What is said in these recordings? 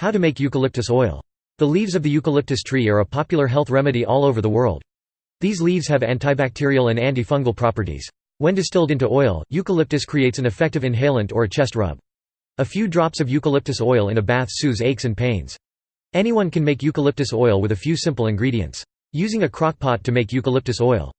How to make eucalyptus oil. The leaves of the eucalyptus tree are a popular health remedy all over the world. These leaves have antibacterial and antifungal properties. When distilled into oil, eucalyptus creates an effective inhalant or a chest rub. A few drops of eucalyptus oil in a bath soothes aches and pains. Anyone can make eucalyptus oil with a few simple ingredients. Using a crock pot to make eucalyptus oil.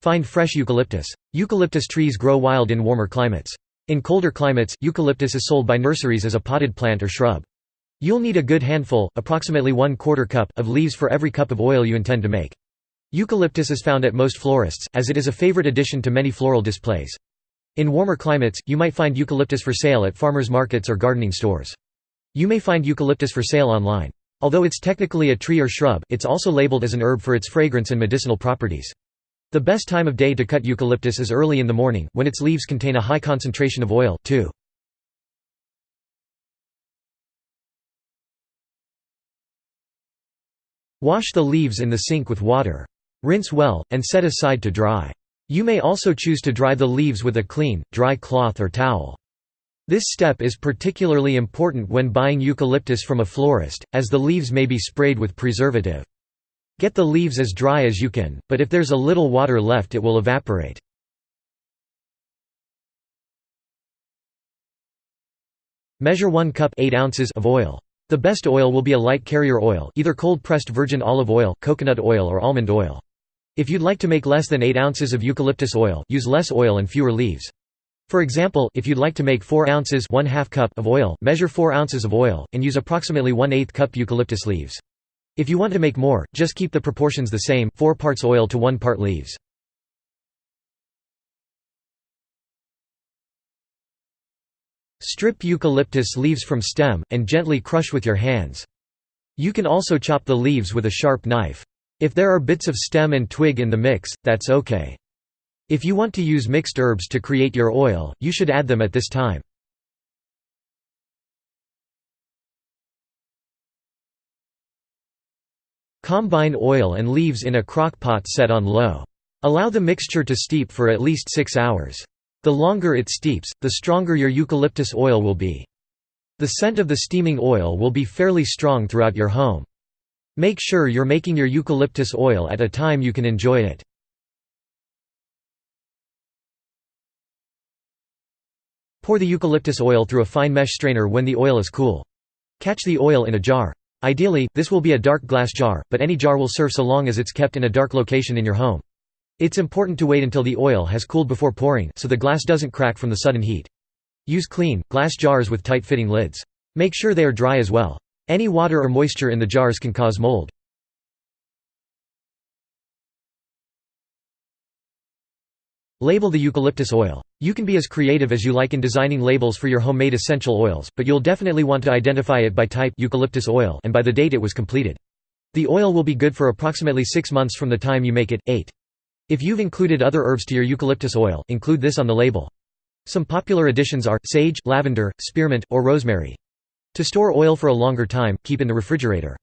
Find fresh eucalyptus. Eucalyptus trees grow wild in warmer climates. In colder climates, eucalyptus is sold by nurseries as a potted plant or shrub. You'll need a good handful, approximately 1/4 cup, of leaves for every cup of oil you intend to make. Eucalyptus is found at most florists, as it is a favorite addition to many floral displays. In warmer climates, you might find eucalyptus for sale at farmers markets or gardening stores. You may find eucalyptus for sale online. Although it's technically a tree or shrub, it's also labeled as an herb for its fragrance and medicinal properties. The best time of day to cut eucalyptus is early in the morning, when its leaves contain a high concentration of oil, too. Wash the leaves in the sink with water. Rinse well, and set aside to dry. You may also choose to dry the leaves with a clean, dry cloth or towel. This step is particularly important when buying eucalyptus from a florist, as the leaves may be sprayed with preservative. Get the leaves as dry as you can, but if there's a little water left it will evaporate. Measure 1 cup 8 ounces of oil. The best oil will be a light carrier oil, either cold-pressed virgin olive oil, coconut oil or almond oil. If you'd like to make less than 8 ounces of eucalyptus oil, use less oil and fewer leaves. For example, if you'd like to make 4 ounces (1/2 cup) of oil, measure 4 ounces of oil, and use approximately 1/8 cup eucalyptus leaves. If you want to make more, just keep the proportions the same, 4 parts oil to 1 part leaves. Strip eucalyptus leaves from stem, and gently crush with your hands. You can also chop the leaves with a sharp knife. If there are bits of stem and twig in the mix, that's okay. If you want to use mixed herbs to create your oil, you should add them at this time. Combine oil and leaves in a crock pot set on low. Allow the mixture to steep for at least 6 hours. The longer it steeps, the stronger your eucalyptus oil will be. The scent of the steaming oil will be fairly strong throughout your home. Make sure you're making your eucalyptus oil at a time you can enjoy it. Pour the eucalyptus oil through a fine mesh strainer when the oil is cool. Catch the oil in a jar. Ideally, this will be a dark glass jar, but any jar will serve so long as it's kept in a dark location in your home. It's important to wait until the oil has cooled before pouring, so the glass doesn't crack from the sudden heat. Use clean, glass jars with tight-fitting lids. Make sure they are dry as well. Any water or moisture in the jars can cause mold. Label the eucalyptus oil. You can be as creative as you like in designing labels for your homemade essential oils, but you'll definitely want to identify it by type eucalyptus oil and by the date it was completed. The oil will be good for approximately 6 months from the time you make it. 8. If you've included other herbs to your eucalyptus oil, include this on the label. Some popular additions are sage, lavender, spearmint, or rosemary. To store oil for a longer time, keep in the refrigerator.